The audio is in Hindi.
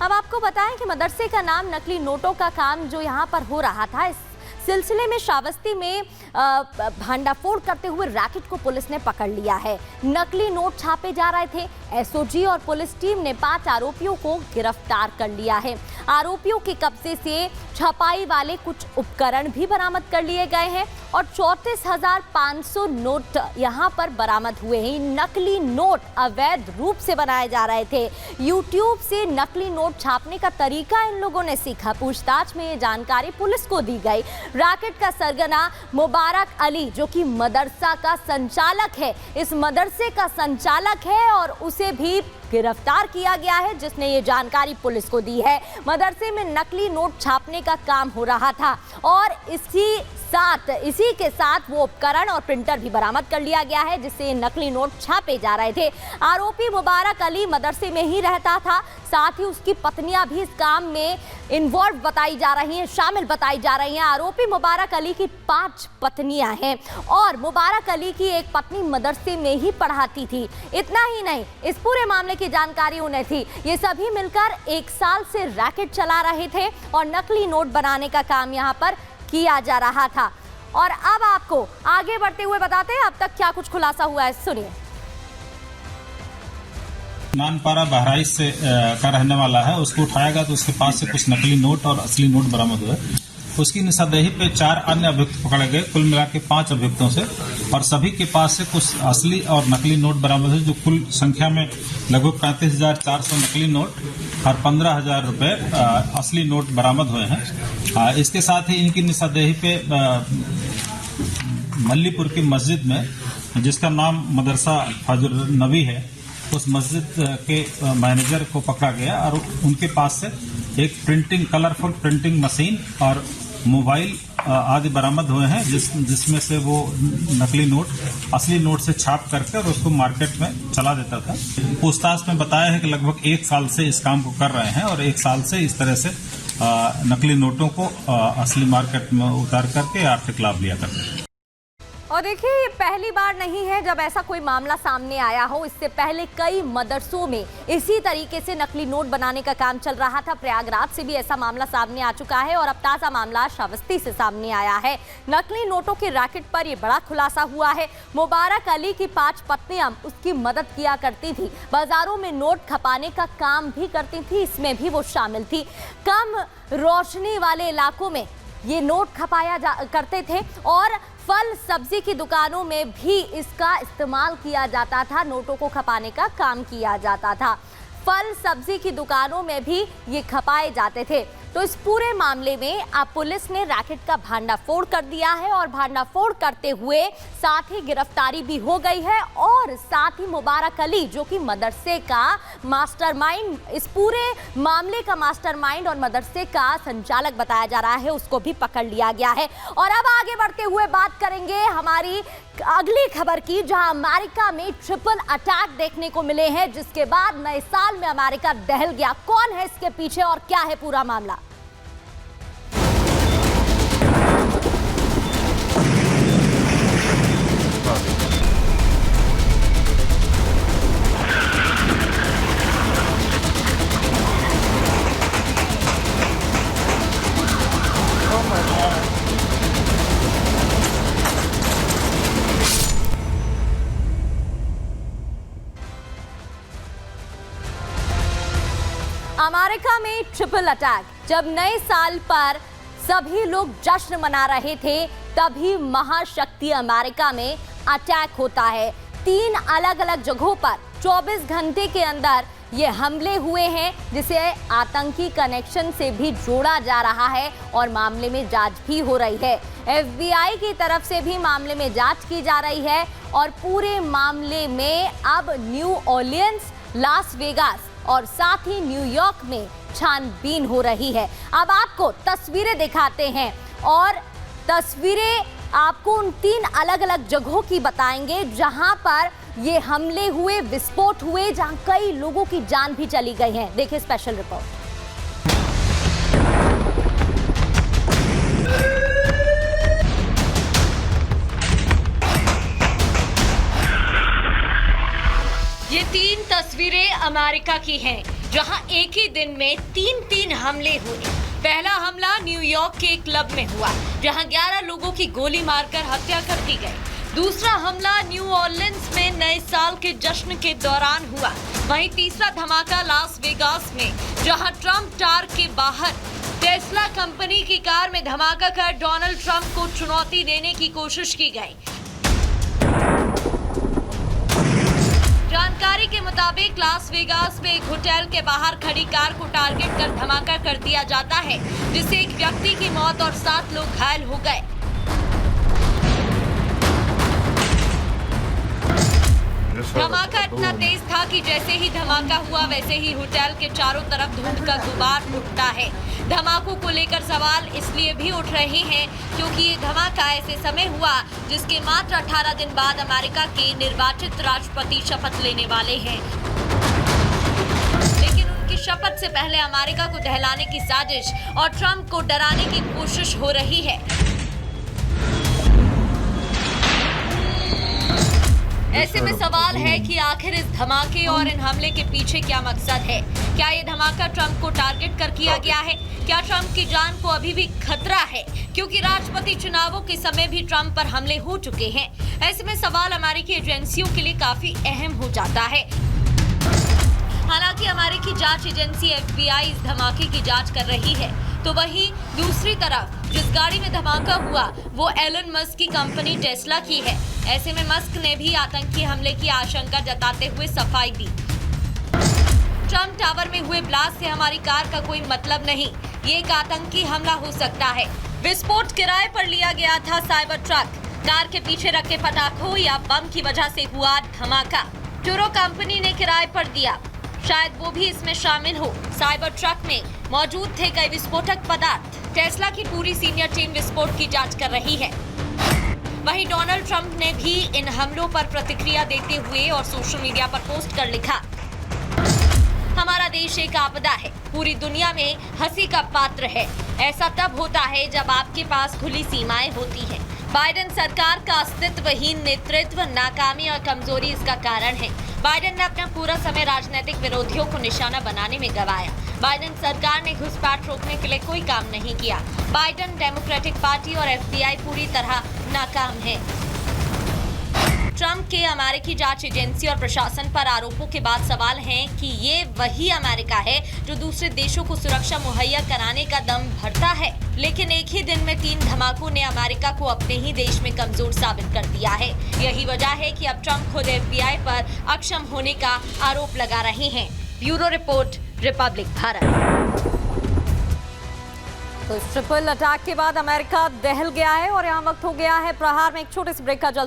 अब आपको बताएं कि मदरसे का नाम नकली नोटों का काम जो यहाँ पर हो रहा था, इस सिलसिले में श्रावस्ती में भांडाफोड़ करते हुए रैकेट को पुलिस ने पकड़ लिया है। नकली नोट छापे जा रहे थे। एसओजी और पुलिस टीम ने 5 आरोपियों को गिरफ्तार कर लिया है। आरोपियों के कब्जे से छपाई वाले कुछ उपकरण भी बरामद कर लिए गए हैं और 34,500 नोट यहां पर बरामद हुए हैं। नकली नोट अवैध रूप से बनाए जा रहे थे। यूट्यूब से नकली नोट छापने का तरीका इन लोगों ने सीखा। पूछताछ में ये जानकारी पुलिस को दी गई। रैकेट का सरगना मुबारक अली, जो कि मदरसा का संचालक है, इस मदरसे का संचालक है और उसे भी गिरफ्तार किया गया है, जिसने ये जानकारी पुलिस को दी है। मदरसे में नकली नोट छापने का काम हो रहा था और इसी के साथ वो उपकरण और प्रिंटर भी बरामद कर लिया गया है, जिससे नकली नोट छापे जा रहे थे। आरोपी मुबारक अली मदरसे में ही रहता था, साथ ही उसकी पत्नियां भी इस काम में इन्वॉल्व बताई जा रही हैं, शामिल बताई जा रही हैं। आरोपी मुबारक अली की 5 पत्नियां हैं और मुबारक अली की एक पत्नी मदरसे में ही पढ़ाती थी। इतना ही नहीं, इस पूरे मामले की जानकारी उन्हें थी। ये सभी मिलकर 1 साल से रैकेट चला रहे थे और नकली नोट बनाने का काम यहाँ पर किया जा रहा था। और अब आपको आगे बढ़ते हुए बताते हैं अब तक क्या कुछ खुलासा हुआ है, सुनिए। नानपारा बहराइच से का रहने वाला है। उसको उठाया गया तो उसके पास से कुछ नकली नोट और असली नोट बरामद हुए। उसकी निशानदेही पे 4 अन्य अभियुक्त पकड़े गए, कुल मिला के 5 अभियुक्तों से, और सभी के पास से कुछ असली और नकली नोट बरामद हुए, जो कुल संख्या में लगभग 35,400 नकली नोट और 15,000 रुपए असली नोट बरामद हुए हैं। इसके साथ ही इनकी निशानदेही पे मल्लीपुर की मस्जिद में, जिसका नाम मदरसा फजल नबी है, उस मस्जिद के मैनेजर को पकड़ा गया और उनके पास से एक कलरफुल प्रिंटिंग मशीन और मोबाइल आदि बरामद हुए हैं, जिसमें से वो नकली नोट असली नोट से छाप करके और उसको मार्केट में चला देता था। पूछताछ में बताया है कि लगभग 1 साल से इस काम को कर रहे हैं और 1 साल से इस तरह से नकली नोटों को असली मार्केट में उतार करके आर्थिक लाभ लिया करते हैं। और देखिए, ये पहली बार नहीं है जब ऐसा कोई मामला सामने आया हो। इससे पहले कई मदरसों में इसी तरीके से नकली नोट बनाने का काम चल रहा था। प्रयागराज से भी ऐसा मामला सामने आ चुका है और अब ताज़ा मामला श्रावस्ती से सामने आया है। नकली नोटों के रैकेट पर ये बड़ा खुलासा हुआ है। मुबारक अली की 5 पत्नियां उसकी मदद किया करती थी, बाजारों में नोट खपाने का काम भी करती थी, इसमें भी वो शामिल थी। कम रोशनी वाले इलाकों में ये नोट खपाया करते थे और फल सब्जी की दुकानों में भी इसका इस्तेमाल किया जाता था। नोटों को खपाने का काम किया जाता था। फल सब्जी की दुकानों में भी ये खपाए जाते थे। तो इस पूरे मामले में अब पुलिस ने रैकेट का भांडाफोड़ कर दिया है और भांडाफोड़ करते हुए साथ ही गिरफ्तारी भी हो गई है और साथ ही मुबारक अली, जो कि मदरसे का मास्टरमाइंड, इस पूरे मामले का मास्टरमाइंड और मदरसे का संचालक बताया जा रहा है, उसको भी पकड़ लिया गया है। और अब आगे बढ़ते हुए बात करेंगे हमारी अगली खबर की, जहां अमेरिका में ट्रिपल अटैक देखने को मिले हैं, जिसके बाद नए साल में अमेरिका दहल गया। कौन है इसके पीछे और क्या है पूरा मामला? अमेरिका में ट्रिपल अटैक। जब नए साल पर सभी लोग जश्न मना रहे थे, तभी महाशक्ति अमेरिका में अटैक होता है। 3 अलग अलग जगहों पर 24 घंटे के अंदर ये हमले हुए हैं, जिसे आतंकी कनेक्शन से भी जोड़ा जा रहा है और मामले में जांच भी हो रही है। FBI की तरफ से भी मामले में जांच की जा रही है और पूरे मामले में अब न्यू ऑर्लियंस, लास वेगास और साथ ही न्यूयॉर्क में छानबीन हो रही है। अब आपको तस्वीरें दिखाते हैं और तस्वीरें आपको उन 3 अलग अलग जगहों की बताएंगे जहां पर ये हमले हुए, विस्फोट हुए, जहां कई लोगों की जान भी चली गई है। देखिए स्पेशल रिपोर्ट। ये 3 तस्वीरें अमेरिका की हैं। जहां एक ही दिन में 3 हमले हुए। पहला हमला न्यूयॉर्क के एक क्लब में हुआ, जहां 11 लोगों की गोली मारकर हत्या कर दी गई। दूसरा हमला न्यू ऑरलिन्स में नए साल के जश्न के दौरान हुआ। वहीं तीसरा धमाका लास वेगास में, जहां ट्रंप टावर के बाहर टेस्ला कंपनी की कार में धमाका कर डोनाल्ड ट्रंप को चुनौती देने की कोशिश की गई। जानकारी के मुताबिक लास वेगास में एक होटल के बाहर खड़ी कार को टारगेट कर धमाका कर दिया जाता है, जिससे एक व्यक्ति की मौत और 7 लोग घायल हो गए। धमाका इतना तेज था कि जैसे ही धमाका हुआ वैसे ही होटल के चारों तरफ धूम का गुबार उठता है। धमाकों को लेकर सवाल इसलिए भी उठ रहे हैं क्योंकि ये धमाका ऐसे समय हुआ जिसके मात्र 18 दिन बाद अमेरिका के निर्वाचित राष्ट्रपति शपथ लेने वाले हैं। लेकिन उनकी शपथ से पहले अमेरिका को दहलाने की साजिश और ट्रंप को डराने की कोशिश हो रही है। ऐसे में सवाल है कि आखिर इस धमाके और इन हमले के पीछे क्या मकसद है? क्या ये धमाका ट्रंप को टारगेट कर किया गया है? क्या ट्रंप की जान को अभी भी खतरा है? क्योंकि राष्ट्रपति चुनावों के समय भी ट्रंप पर हमले हो चुके हैं। ऐसे में सवाल अमेरिकी एजेंसियों के लिए काफी अहम हो जाता है। हालांकि अमेरिकी जांच एजेंसी FBI इस धमाके की जांच कर रही है, तो वहीं दूसरी तरफ जिस गाड़ी में धमाका हुआ वो एलन मस्क की कंपनी टेस्ला की है। ऐसे में मस्क ने भी आतंकी हमले की आशंका जताते हुए सफाई दी। ट्रंप टावर में हुए ब्लास्ट से हमारी कार का कोई मतलब नहीं, ये एक आतंकी हमला हो सकता है। विस्फोट किराए पर लिया गया था साइबर ट्रक, कार के पीछे रखे पटाखों या बम की वजह से हुआ धमाका। टूरो कंपनी ने किराए पर दिया, शायद वो भी इसमें शामिल हो। साइबर ट्रक में मौजूद थे कई विस्फोटक पदार्थ। टेस्ला की पूरी सीनियर टीम विस्फोट की जांच कर रही है। वहीं डोनाल्ड ट्रंप ने भी इन हमलों पर प्रतिक्रिया देते हुए और सोशल मीडिया पर पोस्ट कर लिखा, हमारा देश एक आपदा है, पूरी दुनिया में हंसी का पात्र है। ऐसा तब होता है जब आपके पास खुली सीमाएं होती हैं। बाइडेन सरकार का अस्तित्वहीन नेतृत्व, नाकामी और कमजोरी इसका कारण है। बाइडेन ने अपना पूरा समय राजनीतिक विरोधियों को निशाना बनाने में गंवाया। बाइडेन सरकार ने घुसपैठ रोकने के लिए कोई काम नहीं किया। बाइडेन, डेमोक्रेटिक पार्टी और FBI पूरी तरह नाकाम है। ट्रंप के अमेरिकी जांच एजेंसी और प्रशासन पर आरोपों के बाद सवाल है कि ये वही अमेरिका है जो दूसरे देशों को सुरक्षा मुहैया कराने का दम भरता है। लेकिन एक ही दिन में 3 धमाकों ने अमेरिका को अपने ही देश में कमजोर साबित कर दिया है। यही वजह है कि अब ट्रंप खुद FBI पर अक्षम होने का आरोप लगा रहे हैं। Bureau report, Republic Bharat. तो ट्रिपल अटैक के बाद अमेरिका दहल गया है और यहाँ वक्त हो गया है प्रहार में एक छोटे से ब्रेक का। जल्द